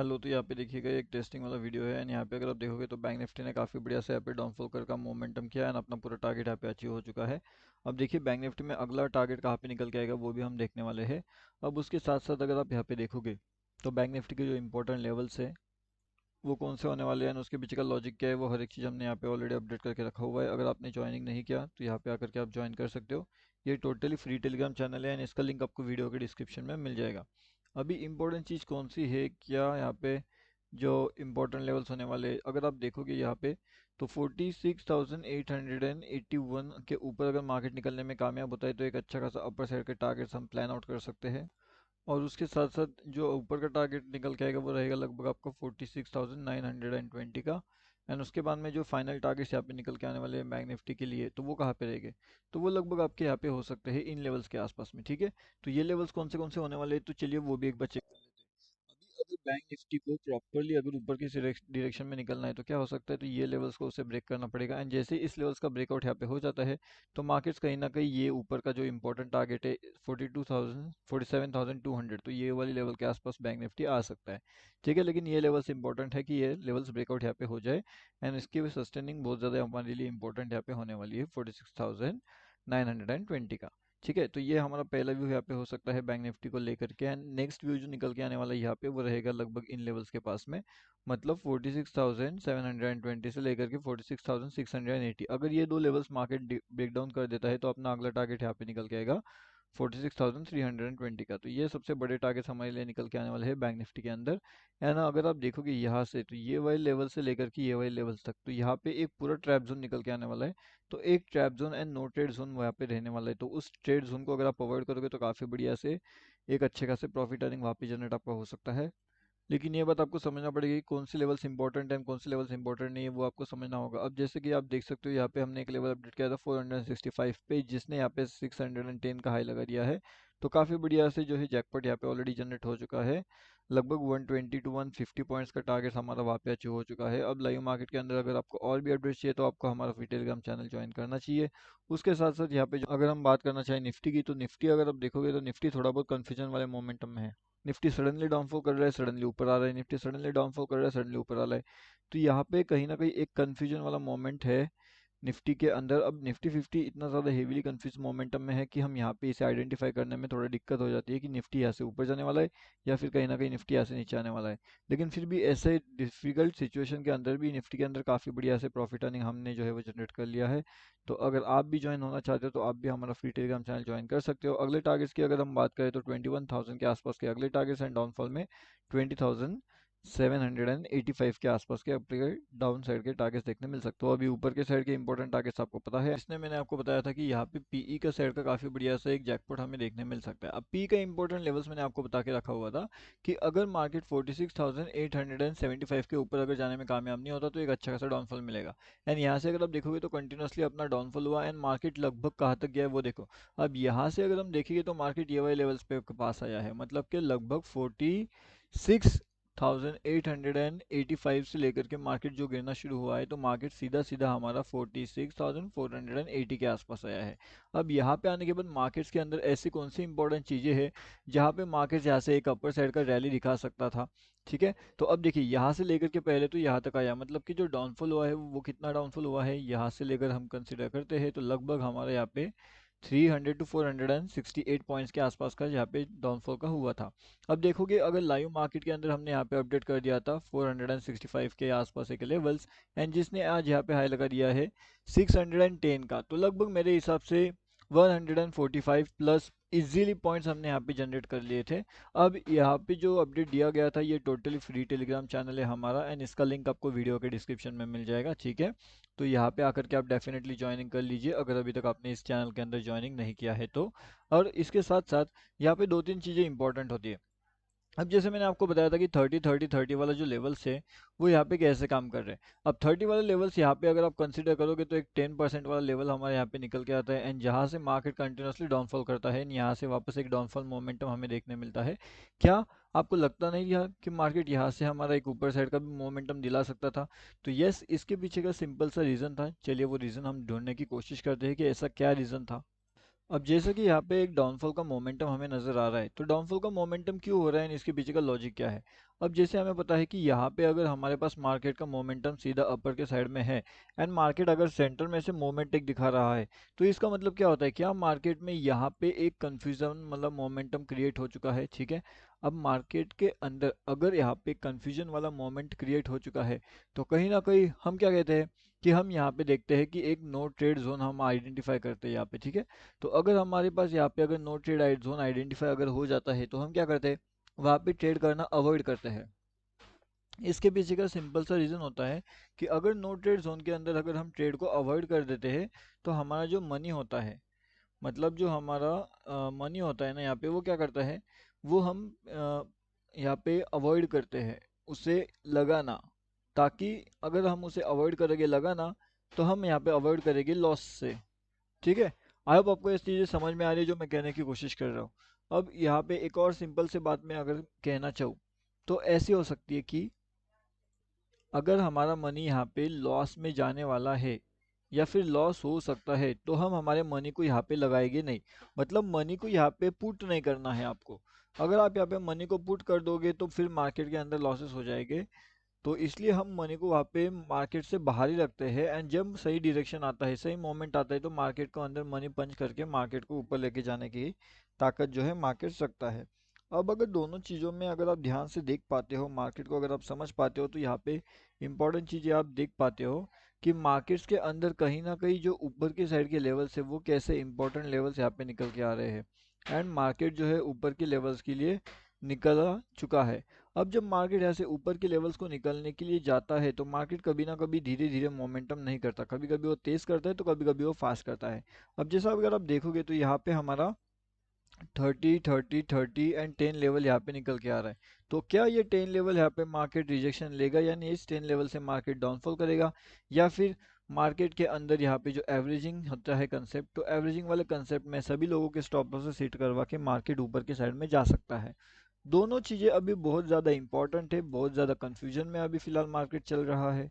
Hello. तो यहाँ पे देखिएगा एक टेस्टिंग वाला वीडियो है एंड यहाँ पे अगर आप देखोगे तो बैंक निफ्टी ने काफ़ी बढ़िया से यहाँ पे डाउनफॉल कर का मोमेंटम किया है एंड अपना पूरा टारगेट यहाँ पे अचीव हो चुका है। अब देखिए बैंक निफ्टी में अगला टारगेट कहाँ पे निकल के आएगा वो भी हम देखने वाले हैं। अब उसके साथ साथ अगर आप यहाँ पे देखोगे तो बैंक निफ्टी के जो इंपॉर्टेंट लेवल्स है वो कौन से होने वाले हैं और उसके पीछे का लॉजिक क्या है वो हर एक चीज़ हमने यहाँ पे ऑलरेडी अपडेट करके रखा हुआ है। अगर आपने ज्वाइनिंग नहीं किया तो यहाँ पे आकर के आप ज्वाइन कर सकते हो। ये टोटली फ्री टेलीग्राम चैनल है एंड इसका लिंक आपको वीडियो के डिस्क्रिप्शन में मिल जाएगा। अभी इंपॉर्टेंट चीज़ कौन सी है क्या यहाँ पे जो इम्पोर्टेंट लेवल्स होने वाले अगर आप देखोगे यहाँ पे तो 46,881 के ऊपर अगर मार्केट निकलने में कामयाब होता है तो एक अच्छा खासा अपर साइड के टारगेट्स हम प्लान आउट कर सकते हैं। और उसके साथ साथ जो ऊपर का टारगेट निकल के आएगा वो रहेगा लगभग आपका 46,920 का। एंड उसके बाद में जो फाइनल टारगेट्स यहाँ पे निकल के आने वाले हैं बैंक निफ्टी के लिए तो वो कहाँ पे रहेंगे, तो वो लगभग आपके यहाँ पे हो सकते हैं इन लेवल्स के आसपास में। ठीक है, तो ये लेवल्स कौन से होने वाले हैं तो चलिए वो भी एक बार चेक कर लेते हैं। अभी अगर बैंक निफ्टी को प्रॉपरली अगर ऊपर की डायरेक्शन में निकलना है तो क्या हो सकता है, तो ये लेवल्स को उसे ब्रेक करना पड़ेगा एंड जैसे ही इस लेवल्स का ब्रेकआउट यहाँ पे हो जाता है तो मार्केट्स कहीं ना कहीं ये ऊपर का जो इंपॉर्टेंट टारगेट है 42,000 47,200 तो ये वाली लेवल के आसपास बैंक निफ्टी आ सकता है। ठीक है, लेकिन ये लेवल्स इंपॉर्टेंट है कि ये लेवल्स ब्रेकआउट यहाँ पे हो जाए एंड इसकी सस्टेनिंग बहुत ज़्यादा हमारे लिए इंपॉर्टेंट यहाँ पे होने वाली है 46,920 का। ठीक है, तो ये हमारा पहला व्यू यहाँ पे हो सकता है बैंक निफ्टी को लेकर के एंड नेक्स्ट व्यू जो निकल के आने वाला है यहाँ पे वो रहेगा लगभग इन लेवल्स के पास में, मतलब 46,720 से लेकर के 46,680। अगर ये दो लेवल्स मार्केट ब्रेक डाउन कर देता है तो अपना अगला टारगेट यहाँ पे निकल के आएगा 46,320 का। तो ये सबसे बड़े टारगेट हमारे लिए निकल के आने वाले हैं बैंक निफ्टी के अंदर। है ना, अगर आप देखोगे यहाँ से तो ये वाले लेवल से लेकर के ये वाले लेवल्स तक तो यहाँ पे एक पूरा ट्रैप जोन निकल के आने वाला है। तो एक trap zone and no trade zone वहाँ पे रहने वाला है, तो उस ट्रेड जोन को अगर आप अवॉइड करोगे तो काफ़ी बढ़िया से एक अच्छे खासे प्रॉफिट अर्निंग वहाँ पे जनरेट आपका हो सकता है। लेकिन ये बात आपको समझना पड़ेगी कि कौन से लेवल्स इंपॉर्टेंट है कौन से लेवल्स इंपॉर्टेंट नहीं है वो आपको समझना होगा। अब जैसे कि आप देख सकते हो यहाँ पे हमने एक लेवल अपडेट किया था 465 पे जिसने यहाँ पे 610 का हाई लगा दिया है। तो काफ़ी बढ़िया से जो है जैकपॉट यहाँ पे ऑलरेडी जनरेट हो चुका है। लगभग 120 टू 150 पॉइंट्स का टारगेट हमारा वहाँ पे अचीव हो चुका है। अब लाइव मार्केट के अंदर अगर आपको और भी अपडेट चाहिए तो आपको हमारा फ्री टेलीग्राम चैनल ज्वाइन करना चाहिए। उसके साथ साथ यहाँ पे अगर हम बात करना चाहें निफ्टी की तो निफ्टी अगर आप देखोगे तो निफ्टी थोड़ा बहुत कन्फ्यूजन वाले मोमेंटम में है। निफ्टी सडनली डाउनफॉल कर रहा है, सडनली ऊपर आ रहा है, निफ्टी सडनली डाउनफॉल कर रहा है, सडनली ऊपर आ रहा है। तो यहाँ पे कहीं ना कहीं एक कन्फ्यूजन वाला मोमेंट है निफ्टी के अंदर। अब निफ्टी 50 इतना ज़्यादा हेवीली कंफ्यूज मोमेंटम में है कि हम यहाँ पे इसे आइडेंटिफाई करने में थोड़ा दिक्कत हो जाती है कि निफ्टी यहाँ से ऊपर जाने वाला है या फिर कहीं ना कहीं निफ्टी यहाँ से नीचे आने वाला है। लेकिन फिर भी ऐसे डिफिकल्ट सिचुएशन के अंदर भी निफ्टी के अंदर काफ़ी बढ़िया से प्रॉफिट अर्निंग हमने जो है वो जनरेट कर लिया है। तो अगर आप भी ज्वाइन होना चाहते हो तो आप भी हमारा फ्री टेलीग्राम चैनल ज्वाइन कर सकते हो। अगले टारगेट्स की अगर हम बात करें तो 21,000 के आसपास के अगले टारगेट्स एंड डाउनफॉल में 20,785 के आसपास के आपके डाउन साइड के टारगेट्स देखने मिल सकते हो। अभी ऊपर के साइड के इंपॉर्टेंट टारगेट्स आपको पता है, इसने मैंने आपको बताया था कि यहाँ पे पीई का साइड का काफी बढ़िया सा एक जैकपॉट हमें देखने मिल सकता है। अब पी का इंपॉर्टेंट लेवल्स मैंने आपको बता के रखा हुआ था कि अगर मार्केट 46,875 के ऊपर अगर जाने में कामयाब नहीं होता तो एक अच्छा खासा डाउनफॉल मिलेगा। एंड यहाँ से अगर आप देखोगे तो कंटिन्यूसली अपना डाउनफॉल हुआ एंड मार्केट लगभग कहाँ तक गया है वो देखो। अब यहाँ से अगर हम देखेंगे तो मार्केट ये वाले लेवल्स पे पास आया है, मतलब कि लगभग 46,885 से लेकर के मार्केट जो गिरना शुरू हुआ है तो मार्केट सीधा सीधा हमारा 46,480 के आसपास आया है। अब यहाँ पे आने के बाद मार्केट्स के अंदर ऐसी कौन सी इंपॉर्टेंट चीज़ें हैं जहाँ पे मार्केट यहाँ से एक अपर साइड का रैली दिखा सकता था। ठीक है, तो अब देखिए यहाँ से लेकर के पहले तो यहाँ तक आया, मतलब कि जो डाउनफॉल हुआ है वो कितना डाउनफॉल हुआ है यहाँ से लेकर हम कंसिडर करते हैं तो लगभग हमारे यहाँ पे 300 टू 468 पॉइंट्स के आसपास का यहाँ पे डाउनफॉल का हुआ था। अब देखोगे अगर लाइव मार्केट के अंदर हमने यहाँ पे अपडेट कर दिया था 465 के आसपास एक लेवल्स एंड जिसने आज यहाँ पे हाई लगा दिया है 610 का, तो लगभग मेरे हिसाब से 145 प्लस इजीली पॉइंट्स हमने यहाँ पे जनरेट कर लिए थे। अब यहाँ पे जो अपडेट दिया गया था ये टोटली फ्री टेलीग्राम चैनल है हमारा एंड इसका लिंक आपको वीडियो के डिस्क्रिप्शन में मिल जाएगा। ठीक है, तो यहाँ पे आकर के आप डेफिनेटली ज्वाइनिंग कर लीजिए अगर अभी तक आपने इस चैनल के अंदर ज्वाइनिंग नहीं किया है तो। और इसके साथ साथ यहाँ पे दो तीन चीज़ें इंपॉर्टेंट होती है। अब जैसे मैंने आपको बताया था कि 30 30 30 वाला जो लेवल्स है वो यहाँ पे कैसे काम कर रहे हैं। अब 30 वाले लेवल्स यहाँ पे अगर आप कंसीडर करोगे तो एक 10% वाला लेवल हमारे यहाँ पे निकल के आता है एंड जहाँ से मार्केट कंटिन्यूसली डाउनफॉल करता है यहाँ से वापस एक डाउनफॉल मोमेंटम हमें देखने मिलता है। क्या आपको लगता नहीं था कि मार्केट यहाँ से हमारा एक ऊपर साइड का भी मोमेंटम दिला सकता था? तो यस, इसके पीछे का सिंपल सा रीज़न था। चलिए वो रीज़न हम ढूंढने की कोशिश करते हैं कि ऐसा क्या रीज़न था। अब जैसे कि यहाँ पे एक डाउनफॉल का मोमेंटम हमें नजर आ रहा है, तो डाउनफॉल का मोमेंटम क्यों हो रहा है और इसके पीछे का लॉजिक क्या है। अब जैसे हमें पता है कि यहाँ पे अगर हमारे पास मार्केट का मोमेंटम सीधा अपर के साइड में है एंड मार्केट अगर सेंटर में से मोमेंट एक दिखा रहा है, तो इसका मतलब क्या होता है, क्या मार्केट में यहाँ पे एक कंफ्यूजन मतलब मोमेंटम क्रिएट हो चुका है। ठीक है, अब मार्केट के अंदर अगर यहाँ पे कंफ्यूजन वाला मोमेंट क्रिएट हो चुका है, तो कहीं ना कहीं हम क्या कहते हैं कि हम यहाँ पे देखते हैं कि एक नो ट्रेड जोन हम आइडेंटिफाई करते हैं यहाँ पे। ठीक है, तो अगर हमारे पास यहाँ पे अगर नो ट्रेड जोन आइडेंटिफाई अगर हो जाता है, तो हम क्या करते हैं, वहाँ पे ट्रेड करना अवॉइड करते हैं। इसके पीछे का सिंपल सा रीज़न होता है कि अगर नो ट्रेड जोन के अंदर अगर हम ट्रेड को अवॉइड कर देते हैं, तो हमारा जो मनी होता है, मतलब जो हमारा मनी होता है ना यहाँ पे, वो क्या करता है, वो हम यहाँ पे अवॉइड करते हैं उसे लगाना, ताकि अगर हम उसे अवॉइड करेंगे लगाना, तो हम यहाँ पे अवॉइड करेंगे लॉस से। ठीक है, आई होप आपको ये चीज़ें समझ में आ रही है जो मैं कहने की कोशिश कर रहा हूँ। अब यहाँ पे एक और सिंपल से बात मैं अगर कहना चाहूँ, तो ऐसी हो सकती है कि अगर हमारा मनी यहाँ पे लॉस में जाने वाला है या फिर लॉस हो सकता है, तो हम हमारे मनी को यहाँ पे लगाएंगे नहीं। मतलब मनी को यहाँ पे पुट नहीं करना है आपको। अगर आप यहाँ पे मनी को पुट कर दोगे तो फिर मार्केट के अंदर लॉसेस हो जाएंगे। तो इसलिए हम मनी को वहाँ पे मार्केट से बाहर ही रखते हैं, एंड जब सही डायरेक्शन आता है, सही मोमेंट आता है, तो मार्केट को अंदर मनी पंच करके मार्केट को ऊपर लेके जाने की ताकत जो है मार्केट रखता है। अब अगर दोनों चीज़ों में अगर आप ध्यान से देख पाते हो, मार्केट को अगर आप समझ पाते हो, तो यहाँ पे इंपॉर्टेंट चीज़ें आप देख पाते हो कि मार्केट्स के अंदर कहीं ना कहीं जो ऊपर की साइड के लेवल्स है वो कैसे इंपॉर्टेंट लेवल्स यहाँ पे निकल के आ रहे हैं, एंड मार्केट जो है ऊपर के लेवल्स के लिए निकल आ चुका है। अब जब मार्केट यहाँ से ऊपर के लेवल्स को निकलने के लिए जाता है, तो मार्केट कभी ना कभी धीरे धीरे मोमेंटम नहीं करता, कभी कभी वो तेज करता है तो कभी कभी वो फास्ट करता है। अब जैसा अगर आप देखोगे तो यहाँ पे हमारा 30 30 30 एंड 10 लेवल यहाँ पे निकल के आ रहा है। तो क्या ये 10 लेवल यहाँ पे मार्केट रिजेक्शन लेगा, यानी इस 10 लेवल से मार्केट डाउनफॉल करेगा, या फिर मार्केट के अंदर यहाँ पे जो एवरेजिंग होता है कंसेप्ट, तो एवरेजिंग वाले कंसेप्ट में सभी लोगों के स्टॉप लॉस से सेट करवा के मार्केट ऊपर के साइड में जा सकता है। दोनों चीज़ें अभी बहुत ज़्यादा इंपॉर्टेंट है, बहुत ज़्यादा कंफ्यूजन में अभी फिलहाल मार्केट चल रहा है।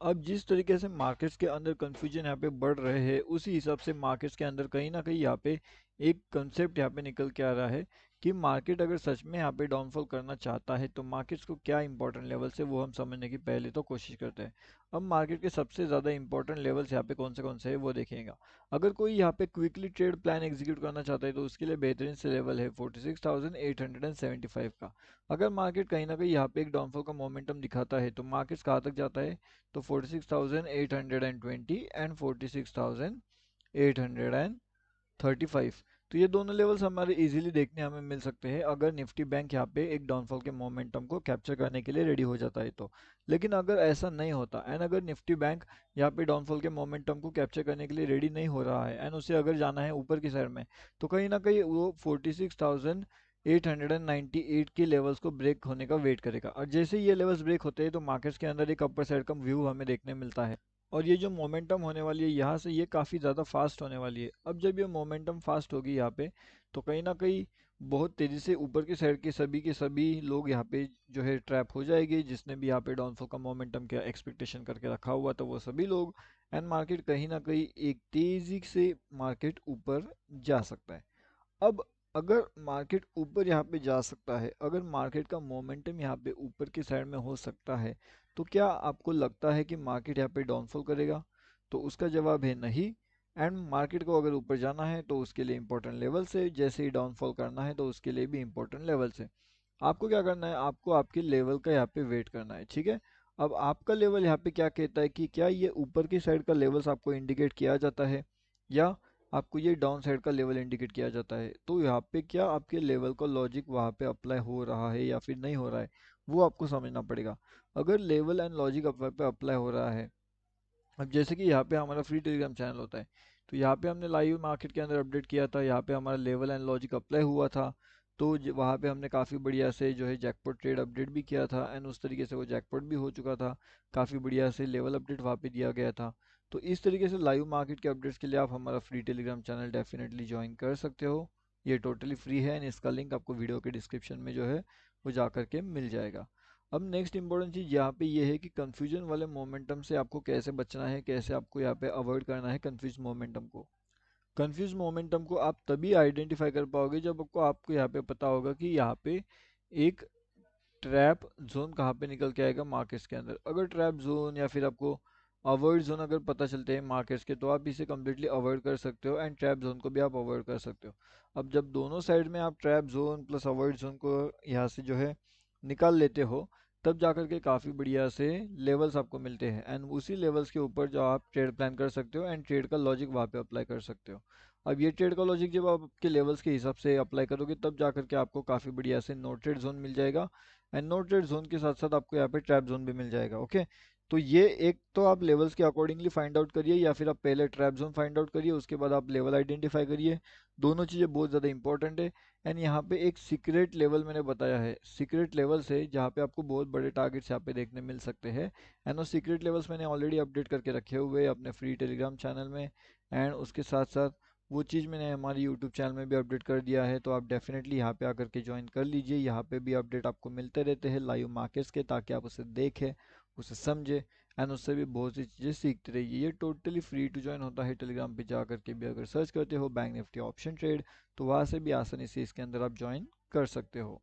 अब जिस तरीके से मार्केट्स के अंदर कंफ्यूजन यहाँ पे बढ़ रहे हैं, उसी हिसाब से मार्केट्स के अंदर कहीं ना कहीं यहाँ पे एक कंसेप्ट यहाँ पे निकल के आ रहा है कि मार्केट अगर सच में यहाँ पे डाउनफॉल करना चाहता है, तो मार्केट्स को क्या इंपॉर्टेंट लेवल से वो हम समझने की पहले तो कोशिश करते हैं। अब मार्केट के सबसे ज़्यादा इंपॉर्टेंट लेवल्स यहाँ पे कौन से है वो देखेगा। अगर कोई यहाँ पे क्विकली ट्रेड प्लान एग्जीक्यूट करना चाहता है, तो उसके लिए बेहतरीन से लेवल है 46,875 का। अगर मार्केट कहीं ना कहीं यहाँ पे एक डाउनफॉल का मोमेंटम दिखाता है, तो मार्केट्स कहाँ तक जाता है, तो 46,820 एंड 46,835। तो ये दोनों लेवल्स हमारे इजीली देखने हमें मिल सकते हैं अगर निफ्टी बैंक यहाँ पे एक डाउनफॉल के मोमेंटम को कैप्चर करने के लिए रेडी हो जाता है तो। लेकिन अगर ऐसा नहीं होता एंड अगर निफ्टी बैंक यहाँ पे डाउनफॉल के मोमेंटम को कैप्चर करने के लिए रेडी नहीं हो रहा है एंड उसे अगर जाना है ऊपर की साइड में, तो कहीं ना कहीं वो 46,898 के लेवल्स को ब्रेक होने का वेट करेगा, और जैसे ही ये लेवल्स ब्रेक होते हैं, तो मार्केट्स के अंदर एक अपर साइड का व्यू हमें देखने मिलता है। और ये जो मोमेंटम होने वाली है यहाँ से, ये काफ़ी ज़्यादा फास्ट होने वाली है। अब जब ये मोमेंटम फास्ट होगी यहाँ पे, तो कहीं ना कहीं बहुत तेज़ी से ऊपर की साइड के सभी लोग यहाँ पे जो है ट्रैप हो जाएंगे, जिसने भी यहाँ पे डाउनफॉल का मोमेंटम का एक्सपेक्टेशन करके रखा हुआ था वो सभी लोग, एंड मार्केट कहीं ना कहीं एक तेज़ी से मार्केट ऊपर जा सकता है। अब अगर मार्केट ऊपर यहाँ पे जा सकता है, अगर मार्केट का मोमेंटम यहाँ पे ऊपर की साइड में हो सकता है, तो क्या आपको लगता है कि मार्केट यहाँ पे डाउनफॉल करेगा? तो उसका जवाब है नहीं। एंड मार्केट को अगर ऊपर जाना है तो उसके लिए इंपॉर्टेंट लेवल से, जैसे ही डाउनफॉल करना है तो उसके लिए भी इंपॉर्टेंट लेवल से। आपको क्या करना है, आपको आपके लेवल का यहाँ पे वेट करना है। ठीक है, अब आपका लेवल यहाँ पे क्या कहता है कि क्या ये ऊपर की साइड का लेवल्स आपको इंडिकेट किया जाता है, या आपको ये डाउन साइड का लेवल इंडिकेट किया जाता है। तो यहाँ पे क्या आपके लेवल का लॉजिक वहाँ पे अप्लाई हो रहा है या फिर नहीं हो रहा है, वो आपको समझना पड़ेगा। अगर लेवल एंड लॉजिक वहाँ पे अप्लाई हो रहा है, अब जैसे कि यहाँ पे हमारा फ्री टेलीग्राम चैनल होता है, तो यहाँ पे हमने लाइव मार्केट के अंदर अपडेट किया था, यहाँ पे हमारा लेवल एंड लॉजिक अप्लाई हुआ था। तो वहाँ पे हमने काफ़ी बढ़िया से जो है जैकपॉट ट्रेड अपडेट भी किया था, एंड उस तरीके से वो जैकपॉट भी हो चुका था। काफ़ी बढ़िया से लेवल अपडेट वहाँ पे दिया गया था। तो इस तरीके से लाइव मार्केट के अपडेट्स के लिए आप हमारा free Telegram channel definitely join कर सकते हो। ये टोटली फ्री है, एंड इसका लिंक आपको वीडियो के डिस्क्रिप्शन में जो है वो जा करके मिल जाएगा। अब नेक्स्ट इंपॉर्टेंट चीज़ यहाँ पे ये है कि कंफ्यूजन वाले मोमेंटम से आपको कैसे बचना है, कैसे आपको यहाँ पे अवॉइड करना है कंफ्यूज मोमेंटम को। कंफ्यूज मोमेंटम को आप तभी आइडेंटिफाई कर पाओगे जब आपको आपको यहाँ पे पता होगा कि यहाँ पे एक ट्रैप जोन कहाँ पे निकल के आएगा, मार्केट्स के अंदर। अगर ट्रैप जोन या फिर आपको अवॉइड जोन अगर पता चलते हैं मार्केट्स के, तो आप इसे कम्प्लीटली अवॉइड कर सकते हो एंड ट्रैप जोन को भी आप अवॉइड कर सकते हो। अब जब दोनों साइड में आप trap zone plus avoid zone को यहाँ से जो है निकाल लेते हो, तब जाकर के काफ़ी बढ़िया से लेवल्स आपको मिलते हैं एंड उसी लेवल्स के ऊपर जो आप ट्रेड प्लान कर सकते हो एंड ट्रेड का लॉजिक वहाँ पे अप्लाई कर सकते हो। अब ये ट्रेड का लॉजिक जब आप आपके लेवल्स के हिसाब से अप्लाई करोगे, तब जाकर के आपको काफ़ी बढ़िया से नो ट्रेड जोन मिल जाएगा एंड नो ट्रेड जोन के साथ साथ आपको यहाँ पे ट्रैप जोन भी मिल जाएगा। ओके, तो ये एक तो आप लेवल्स के अकॉर्डिंगली फाइंड आउट करिए, या फिर आप पहले ट्रैप जोन फाइंड आउट करिए, उसके बाद आप लेवल आइडेंटिफाई करिए। दोनों चीज़ें बहुत ज़्यादा इंपॉर्टेंट है। एंड यहाँ पे एक सीक्रेट लेवल मैंने बताया है, सीक्रेट लेवल्स है जहाँ पे आपको बहुत बड़े टारगेट्स यहाँ पे देखने मिल सकते हैं। एंड वो सीक्रेट लेवल्स मैंने ऑलरेडी अपडेट करके रखे हुए हैं अपने फ्री टेलीग्राम चैनल में, एंड उसके साथ साथ वो चीज़ मैंने हमारी यूट्यूब चैनल में भी अपडेट कर दिया है। तो आप डेफिनेटली यहाँ पे आकर के ज्वाइन कर लीजिए, यहाँ पे भी अपडेट आपको मिलते रहते हैं लाइव मार्केट्स के, ताकि आप उसे देखें, उसे समझें एंड उससे भी बहुत सी चीज़ें सीखते रहिए। ये टोटली फ्री टू ज्वाइन होता है टेलीग्राम पे जा करके भी। अगर सर्च करते हो बैंक निफ्टी ऑप्शन ट्रेड, तो वहाँ से भी आसानी से इसके अंदर आप ज्वाइन कर सकते हो।